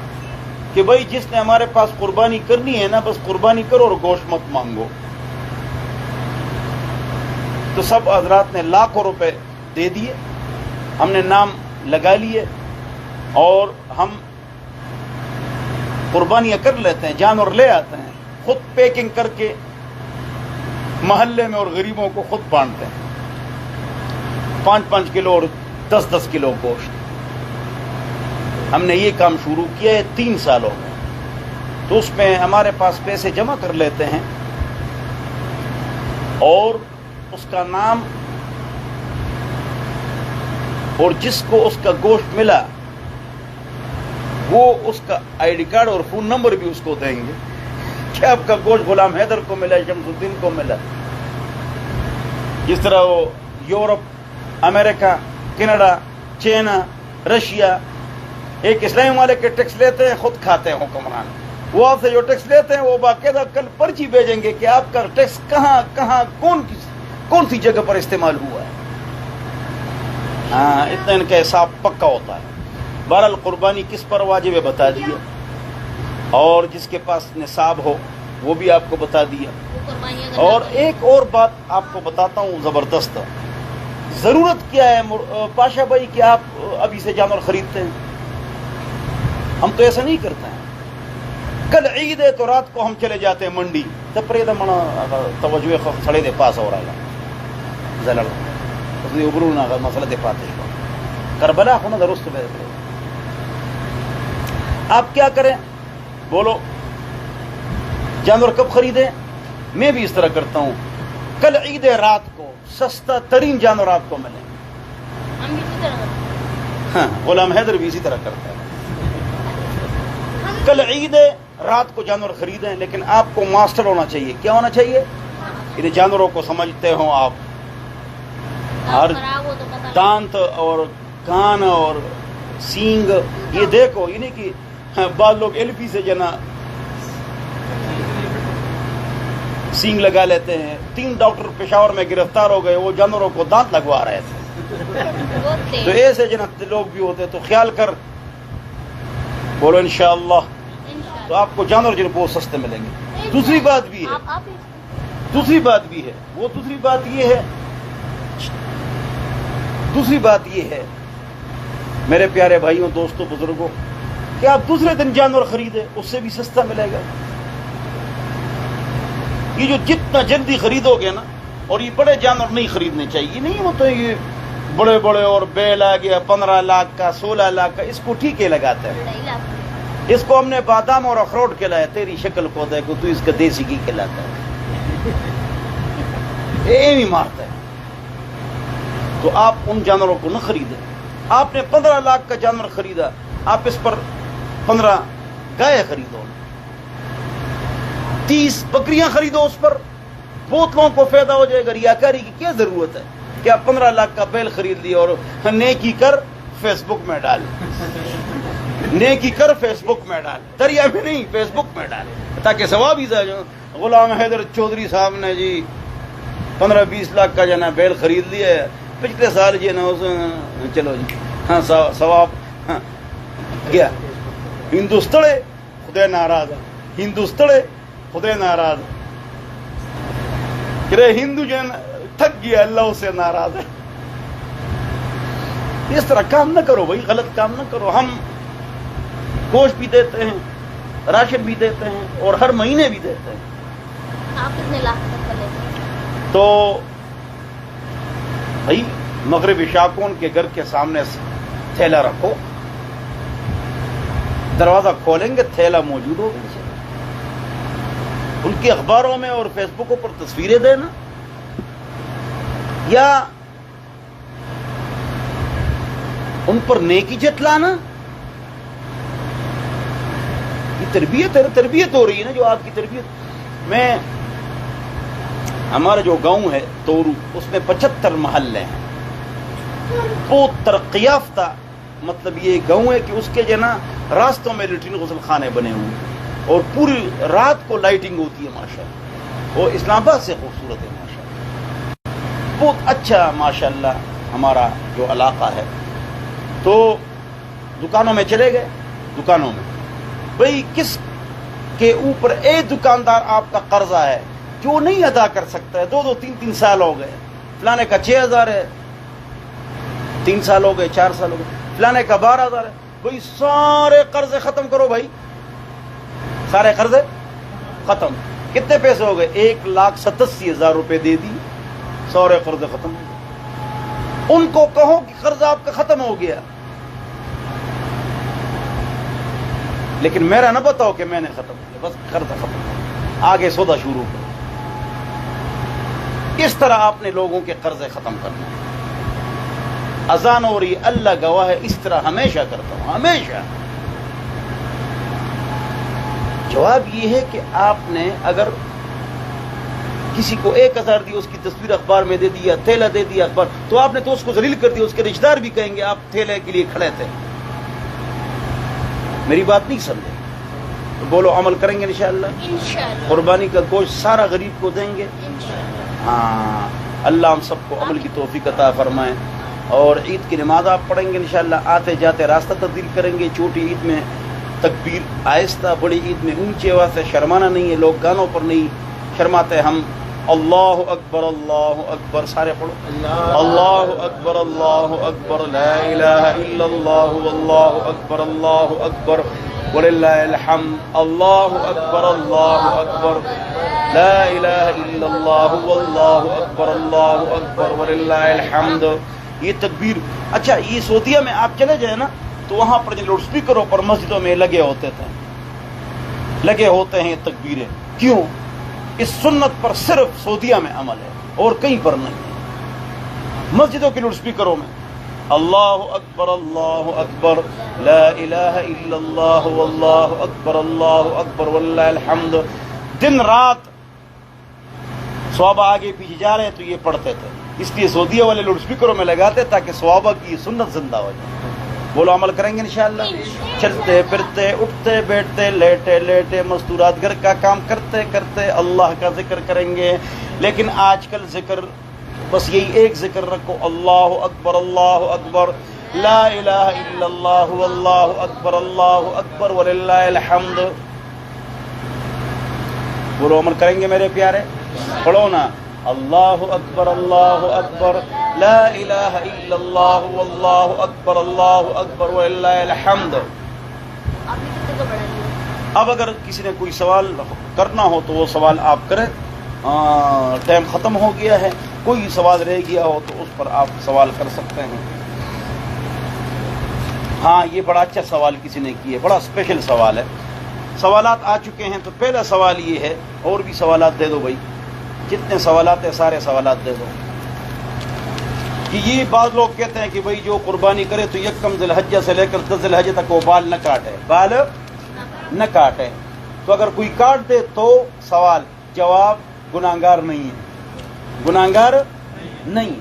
کہ بھائی جس نے ہمارے پاس قربانی کرنی ہے نا بس قربانی کرو اور گوشت مت مانگو. تو سب حضرات نے لاکھوں روپے دے دیے، ہم نے نام لگا لیے اور ہم قربانیاں کر لیتے ہیں، جانور لے آتے ہیں، خود پیکنگ کر کے محلے میں اور غریبوں کو خود بانٹتے ہیں. 5-5 کلو اور 10-10 کلو گوشت. ہم نے یہ کام شروع کیا ہے 3 سالوں میں. تو اس میں ہمارے پاس پیسے جمع کر لیتے ہیں اور اس کا نام اور جس کو اس کا گوشت ملا وہ اس کا آئی ڈی کارڈ اور فون نمبر بھی اس کو دیں گے کہ آپ کا گوشت غلام حیدر کو ملا، شمس الدین کو ملا. جس طرح وہ یورپ، امریکہ، کینیڈا، چائنا، رشیا ایک اسلامی ممالک کے ٹیکس لیتے ہیں، خود کھاتے ہیں حکمران. وہ آپ سے جو ٹیکس لیتے ہیں وہ باقاعدہ کل پرچی بھیجیں گے کہ آپ کا ٹیکس کہاں کون سی جگہ پر استعمال ہوا ہے. ہاں اتنا ان کا حساب پکا ہوتا ہے. بہرحال قربانی کس پر واجب ہے بتا دیا، اور جس کے پاس نصاب ہو وہ بھی آپ کو بتا دیا. اور ایک اور بات آپ کو بتاتا ہوں زبردست. ضرورت کیا ہے پاشا بھائی کہ آپ ابھی سے جانور خریدتے ہیں؟ ہم تو ایسا نہیں کرتے ہیں. کل عید ہے تو رات کو ہم چلے جاتے ہیں منڈی، توجہ سڑے دے پاس ہو رہا ہے مسئلہ دے پاتے کربلا ہونا درست. آپ کیا کریں بولو؟ جانور کب خریدیں؟ میں بھی اس طرح کرتا ہوں، کل عید ہے رات کو سستا ترین جانور آپ کو ملے. ہاں غلام حیدر بھی اسی طرح کرتا ہے. کل عید ہے رات کو جانور خریدیں، لیکن آپ کو ماسٹر ہونا چاہیے. کیا ہونا چاہیے؟ ان جانوروں کو سمجھتے ہوں آپ، ہر دانت اور کان اور سینگ یہ دیکھو. یہ نہیں کہ بعض لوگ ایل پی سے جنا سینگ لگا لیتے ہیں. 3 ڈاکٹر پشاور میں گرفتار ہو گئے، وہ جانوروں کو دانت لگوا رہے تھے. تو ایسے جناب لوگ بھی ہوتے، تو خیال کر بولو انشاءاللہ. تو آپ کو جانور جو بہت سستے ملیں گے. دوسری بات بھی ہے وہ دوسری بات یہ ہے میرے پیارے بھائیوں، دوستوں، بزرگوں، کہ آپ دوسرے دن جانور خریدیں، اس سے بھی سستا ملے گا. یہ جو جتنا جلدی خریدو گے نا، اور یہ بڑے جانور نہیں خریدنے چاہیے. نہیں وہ تو یہ بڑے اور بیل آ گیا 15 لاکھ کا 16 لاکھ کا، اس کو ٹھیکے لگاتے ہیں. اس کو ہم نے بادام اور اخروٹ کھلایا. تیری شکل کو دیکھو تو اس کا دیسی گھی کھلاتا ہے، ایم ہی مارتا ہے. تو آپ ان جانوروں کو نہ خریدیں. آپ نے 15 لاکھ کا جانور خریدا، آپ اس پر 15 گائے خریدو، 30 بکریاں خریدو. اس پر بہت لوگوں کو فائدہ ہو جائے گا. ریاکاری کی کیا ضرورت ہے کہ آپ 15 لاکھ کا بیل خرید لی اور نیکی کر فیس بک میں ڈال. نیکی کر فیس بک میں ڈال، دریا میں نہیں فیس بک میں ڈال، تاکہ ثواب ہی جائے. غلام حیدر چودھری صاحب نے جی 15-20 لاکھ کا جو نا بیل خرید لیا ہے پچھلے سال جی نا چلو جی ہاں ثواب گیا. ہندوستڑے خدا ناراض ہے، ہندوستڑے خدا ناراض ہے. ہندو جو ہے نا تھک گیا، اللہ سے ناراض ہے. اس طرح کام نہ کرو بھائی، غلط کام نہ کرو. ہم گوشت بھی دیتے ہیں، راشن بھی دیتے ہیں اور ہر مہینے بھی دیتے ہیں. آپ کتنے لاکھ تک کا لیتے ہیں؟ تو بھائی مغربی شاکون کے گھر کے سامنے تھیلا رکھو، دروازہ کھولیں گے تھیلا موجود ہوگا. ان کے اخباروں میں اور فیس بکوں پر تصویریں دینا، یا ان پر نیکی جتلانا. یہ تربیت ہو رہی ہے نا، جو آپ کی تربیت. میں ہمارا جو گاؤں ہے تورو، اس میں 75 محلے ہیں، بہت ترقی یافتہ مطلب یہ گاؤں ہے کہ اس کے جو نا راستوں میں لیٹرین غسل خانے بنے ہوئے ہیں اور پوری رات کو لائٹنگ ہوتی ہے ماشاءاللہ، وہ اسلام آباد سے خوبصورت ہے ماشاءاللہ، بہت اچھا ماشاءاللہ ہمارا جو علاقہ ہے۔ تو دکانوں میں چلے گئے، دکانوں میں بھئی کس کے اوپر ایک دکاندار آپ کا قرضہ ہے جو نہیں ادا کر سکتا ہے، 2 3 سال ہو گئے، فلانے کا 6000 ہے، 3 سال ہو گئے، 4 سال ہو گئے، فلانے کا 12000 ہے، بھئی سارے قرضے ختم کرو بھائی، سارے قرضے ختم۔ کتنے پیسے ہو گئے؟ 1,87,000 روپے دے دی، سارے قرضے ختم ہو گئے۔ ان کو کہو کہ قرضہ آپ کا ختم ہو گیا، لیکن میرا نہ بتاؤ کہ میں نے ختم کیا، بس قرضہ ختم، آگے سودا شروع کرو۔ اس طرح آپ نے لوگوں کے قرضے ختم کرنے ہیں۔ اذان ہو رہی، اللہ گواہ ہے، اس طرح ہمیشہ کرتا ہوں، ہمیشہ۔ جواب یہ ہے کہ آپ نے اگر کسی کو 1000 دی، اس کی تصویر اخبار میں دے دیا، تھیلا دے دیا اخبار، تو آپ نے تو اس کو ذلیل کر دیا، اس کے رشتہ دار بھی کہیں گے آپ تھیلے کے لیے کھڑے تھے۔ میری بات نہیں سمجھے تو بولو عمل کریں گے انشاءاللہ، انشاءاللہ قربانی کا گوشت سارا غریب کو دیں گے۔ انشاءاللہ۔ ہاں، اللہ ہم سب کو عمل کی توفیق عطا فرمائے۔ اور عید کی نماز آپ پڑھیں گے انشاءاللہ، آتے جاتے راستہ تبدیل کریں گے۔ چھوٹی عید میں تکبیر آہستہ، بڑی عید میں اونچی آواز سے، شرمانا نہیں ہے، لوگ گانوں پر نہیں شرماتے، ہم اللہ اکبر اللہ اکبر سارے پڑھو، اللہ اکبر اللہ اکبر، لا الہ الا اللہ واللہ اکبر اللہ اکبر وللہ الحمد، اللہ اکبر اللہ اکبر، لا الہ الا اللہ واللہ اکبر اللہ اکبر وللہ الحمد۔ یہ تکبیر، اچھا یہ سعودیہ میں آپ چلے جائیں نا تو وہاں پر جو لاؤڈ اسپیکروں پر مسجدوں میں لگے ہوتے ہیں یہ تکبیریں، کیوں؟ اس سنت پر صرف سعودیہ میں عمل ہے اور کہیں پر نہیں ہے۔ مسجدوں کے لاؤڈ اسپیکروں میں اللہ اکبر لا الہ الا اللہ واللہ اکبر واللہ الحمد، دن رات صحابہ آگے پیچھے جا رہے تو یہ پڑھتے تھے، اس لیے سعودیہ والے لاؤڈ اسپیکروں میں لگاتے تاکہ صحابہ کی یہ سنت زندہ ہو جائے۔ بولو عمل کریں گے انشاءاللہ، چلتے پھرتے، اٹھتے بیٹھتے، لیٹے لیٹے، مستورات گھر کا کام کرتے کرتے اللہ کا ذکر کریں گے۔ لیکن آج کل ذکر بس یہی ایک ذکر رکھو، اللہ اکبر لا الہ الا اللہ واللہ اکبر وللہ الحمد۔ بولو عمل کریں گے میرے پیارے، پڑھو نا، اللہ اکبر لا الہ الا اللہ واللہ اکبر وللہ الحمد۔ آپ نے کتنے کو پڑھا لیا؟ اب اگر کسی نے کوئی سوال کرنا ہو تو وہ سوال آپ کریں، ٹائم ختم ہو گیا ہے، کوئی سوال رہ گیا ہو تو اس پر آپ سوال کر سکتے ہیں۔ ہاں یہ بڑا اچھا سوال کسی نے کیا ہے، بڑا اسپیشل سوال ہے۔ سوالات آ چکے ہیں تو پہلا سوال یہ ہے، اور بھی سوالات دے دو بھائی، جتنے سوالات ہیں سارے سوالات دے دو، کہ یہ بعض لوگ کہتے ہیں کہ بھائی جو قربانی کرے تو یکم ذی الحجہ سے لے کر 10 ذی الحجہ تک وہ بال نہ کاٹے، تو اگر کوئی کاٹ دے تو سوال جواب گناہگار نہیں ہے، گناہگار نہیں۔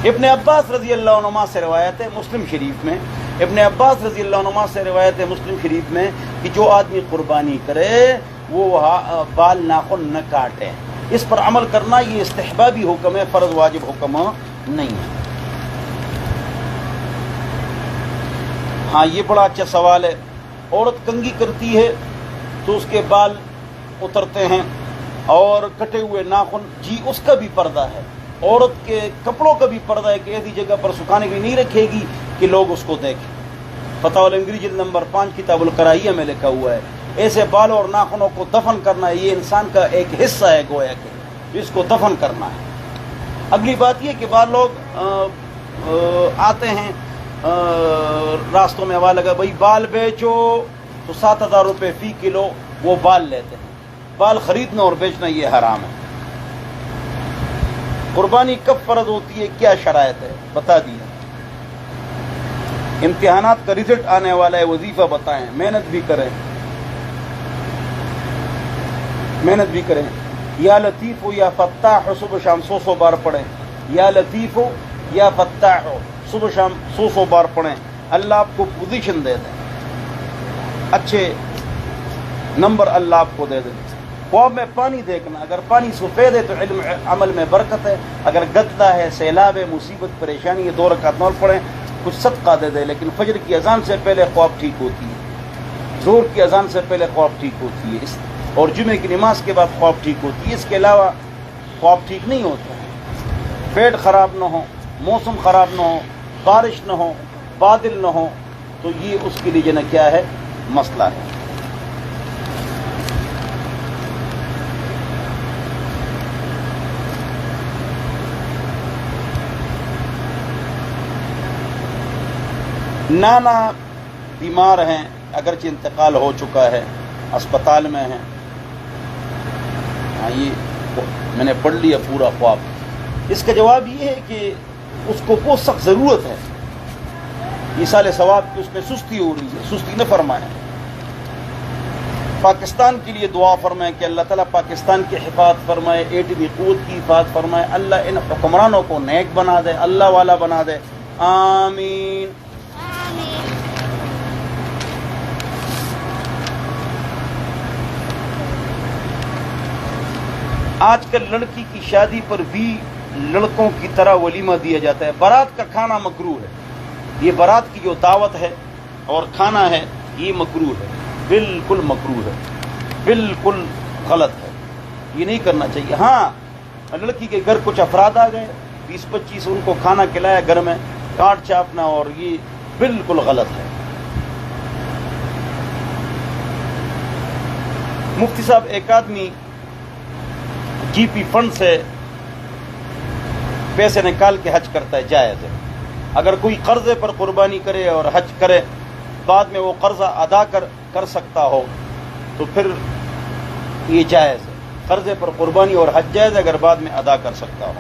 ابن عباس رضی اللہ عنہما سے روایت ہے مسلم شریف میں، ابن عباس رضی اللہ عنہما سے روایت ہے مسلم شریف میں کہ جو آدمی قربانی کرے وہ بال ناخن نہ کاٹے۔ اس پر عمل کرنا یہ استحبابی حکم ہے، فرض واجب حکم نہیں ہے۔ ہاں یہ بڑا اچھا سوال ہے، عورت کنگھی کرتی ہے تو اس کے بال اترتے ہیں اور کٹے ہوئے ناخن، جی اس کا بھی پردہ ہے، عورت کے کپڑوں کا بھی پردہ ہے کہ ایسی جگہ پر سکھانے کے لیے نہیں رکھے گی کہ لوگ اس کو دیکھیں۔ فتح الانگری جلد نمبر 5 کتاب الکراہیہ میں لکھا ہوا ہے، ایسے بالوں اور ناخنوں کو دفن کرنا ہے، یہ انسان کا ایک حصہ ہے گویا کہ جس کو دفن کرنا ہے۔ اگلی بات یہ کہ بعض لوگ آتے ہیں راستوں میں حوالہ لگا، بھائی بال بیچو تو 7,000 روپے فی کلو وہ بال لیتے ہیں۔ بال خریدنا اور بیچنا یہ حرام ہے۔ قربانی کب فرض ہوتی ہے، کیا شرائط ہے بتا دیا۔ امتحانات کا رزلٹ آنے والا ہے، وظیفہ بتائیں، محنت بھی کریں۔ محنت بھی کریں. یا لطیف ہو یا فتاح ہو صبح شام 100 بار پڑھیں. یا لطیف ہو یا فتاح ہو صبح شام 100 بار پڑھیں. اللہ آپ کو پوزیشن دے دیں, اچھے نمبر اللہ آپ کو دے دیں. خواب میں پانی دیکھنا, اگر پانی سفید ہے تو علم عمل میں برکت ہے, اگر گدلا ہے, سیلاب ہے, مصیبت پریشانی ہے, 2 رکعت نور پڑھیں, کچھ صدقہ دے دے. لیکن فجر کی اذان سے پہلے خواب ٹھیک ہوتی ہے, ظہر کی اذان سے پہلے خواب ٹھیک ہوتی ہے, اور جمعے کی نماز کے بعد خواب ٹھیک ہوتی ہے. اس کے علاوہ خواب ٹھیک نہیں ہوتا ہے. پیٹ خراب نہ ہو, موسم خراب نہ ہو, بارش نہ ہو, بادل نہ ہو, تو یہ اس کے لیے جو نا کیا ہے مسئلہ ہے. نانا بیمار ہیں, اگرچہ انتقال ہو چکا ہے, اسپتال میں ہیں. ہاں یہ میں نے پڑھ لیا پورا خواب. اس کا جواب یہ ہے کہ اس کو بہت سخت ضرورت ہے ایصال ثواب کی, اس میں سستی ہو رہی ہے, سستی نہ فرمائیں. پاکستان کے لیے دعا فرمائیں کہ اللہ تعالیٰ پاکستان کی حفاظت فرمائے, ایٹمی قوت کی حفاظت فرمائے, اللہ ان حکمرانوں کو نیک بنا دے, اللہ والا بنا دے. آمین. آج کل لڑکی کی شادی پر بھی لڑکوں کی طرح ولیمہ دیا جاتا ہے. بارات کا کھانا مکروہ ہے. یہ بارات کی جو دعوت ہے اور کھانا ہے یہ مکروہ ہے, بالکل مکروہ ہے, بالکل غلط ہے, یہ نہیں کرنا چاہیے. ہاں لڑکی کے گھر کچھ افراد آ گئے, 20-25 ان کو کھانا کھلایا گھر میں, کاٹ چاپنا, اور یہ بالکل غلط ہے. مفتی صاحب, ایک آدمی جی پی فنڈ سے پیسے نکال کے حج کرتا ہے, جائز ہے. اگر کوئی قرضے پر قربانی کرے اور حج کرے, بعد میں وہ قرضہ ادا کر سکتا ہو تو پھر یہ جائز ہے. قرضے پر قربانی اور حج جائز ہے اگر بعد میں ادا کر سکتا ہو.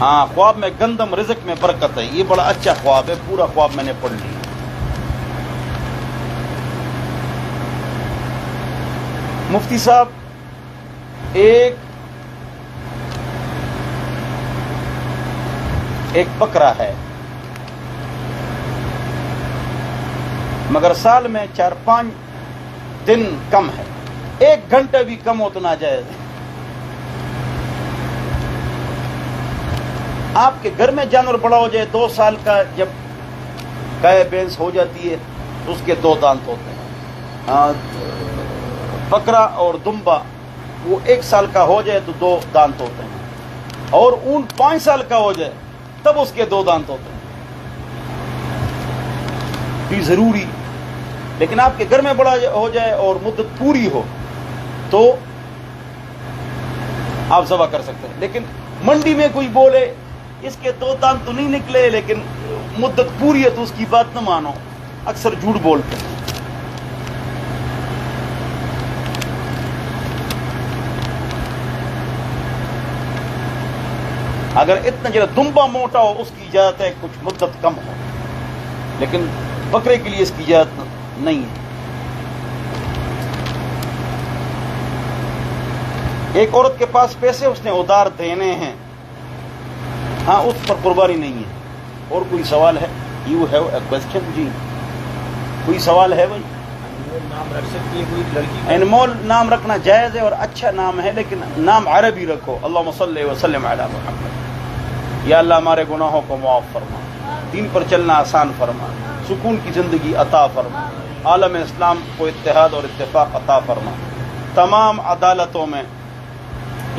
ہاں خواب میں گندم رزق میں برکت ہے, یہ بڑا اچھا خواب ہے, پورا خواب میں نے پڑھ لیا. مفتی صاحب, ایک بکرا ہے مگر سال میں 4-5 دن کم ہے, 1 گھنٹہ بھی کم ہو تو ناجائز ہے. آپ کے گھر میں جانور بڑا ہو جائے, 2 سال کا جب گائے بھینس ہو جاتی ہے تو اس کے 2 دانت ہوتے ہیں. بکرا اور دمبا وہ 1 سال کا ہو جائے تو 2 دانت ہوتے ہیں, اور اونٹ 5 سال کا ہو جائے تب اس کے 2 دانت ہوتے ہیں. بھی ضروری, لیکن آپ کے گھر میں بڑا ہو جائے اور مدت پوری ہو تو آپ ذبح کر سکتے ہیں. لیکن منڈی میں کوئی بولے اس کے 2 دانت تو نہیں نکلے لیکن مدت پوری ہے تو اس کی بات نہ مانو, اکثر جھوٹ بولتے ہیں. اگر اتنا جو دمبا موٹا ہو اس کی اجازت ہے کچھ مدت کم ہو, لیکن بکرے کے لیے اس کی اجازت نہیں ہے. ایک عورت کے پاس پیسے اس نے ادھار دینے ہیں, ہاں اس پر قربانی نہیں ہے. اور کوئی سوال ہے؟ You have a question? جی کوئی سوال ہے بھائی؟ نام رکھ سکتی ہے کوئی لڑکی؟ انمول نام رکھنا جائز ہے اور اچھا نام ہے, لیکن نام عربی رکھو. اللہم صلی وسلم علی محمد. یا اللہ ہمارے گناہوں کو معاف فرما, دین پر چلنا آسان فرما, سکون کی زندگی عطا فرما, عالم اسلام کو اتحاد اور اتفاق عطا فرما. تمام عدالتوں میں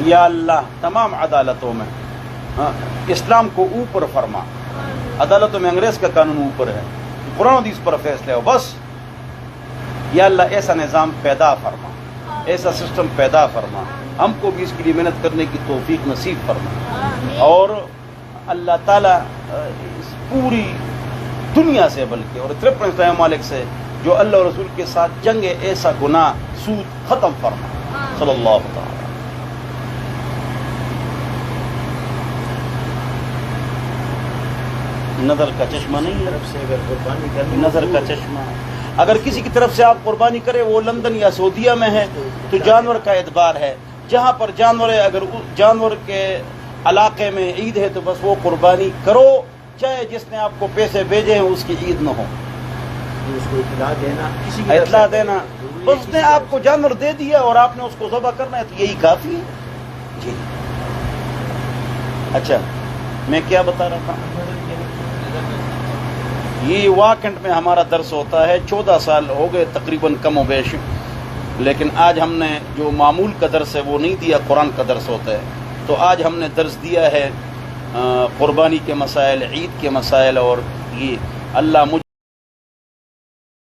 یا اللہ, تمام عدالتوں میں اسلام کو اوپر فرما. عدالتوں میں انگریز کا قانون اوپر ہے, قرآن و حدیث پر فیصلے ہو بس. یا اللہ ایسا نظام پیدا فرما, ایسا سسٹم پیدا فرما, ہم کو بھی اس کے لیے محنت کرنے کی توفیق نصیب فرما. اور اللہ تعالیٰ اس پوری دنیا سے بلکہ اور 53 اسلامی ممالک سے جو اللہ اور رسول کے ساتھ جنگ ہے ایسا گناہ سود ختم فرما. صلی اللہ تعالیٰ. نظر کا چشمہ نہیں ہے، طرف سے اگر قربانی کرنی ہو نظر کا چشمہ. اگر کسی کی طرف سے آپ قربانی کرے، وہ لندن یا سعودیہ میں ہے تو جانور کا اعتبار ہے. جہاں پر جانور ہے، اگر جانور کے علاقے میں عید ہے تو بس وہ قربانی کرو، چاہے جس نے آپ کو پیسے بھیجے ہیں اس کی عید نہ ہو. اس کو اطلاع دینا، کسی کی اطلاع طرف سے دینا، ضروری ہے بس اس کسی نے کی آپ طرف کو سے. جانور دے دیا اور آپ نے اس کو ذبح کرنا ہے تو یہی کافی ہے. جی اچھا، میں کیا بتا رہا تھا؟ یہ واکنٹ میں ہمارا درس ہوتا ہے. 14 سال ہو گئے تقریباً کم و بیش، لیکن آج ہم نے جو معمول کا درس ہے وہ نہیں دیا، قرآن کا درس ہوتا ہے. تو آج ہم نے درس دیا ہے قربانی کے مسائل، عید کے مسائل، اور یہ اللہ مجھ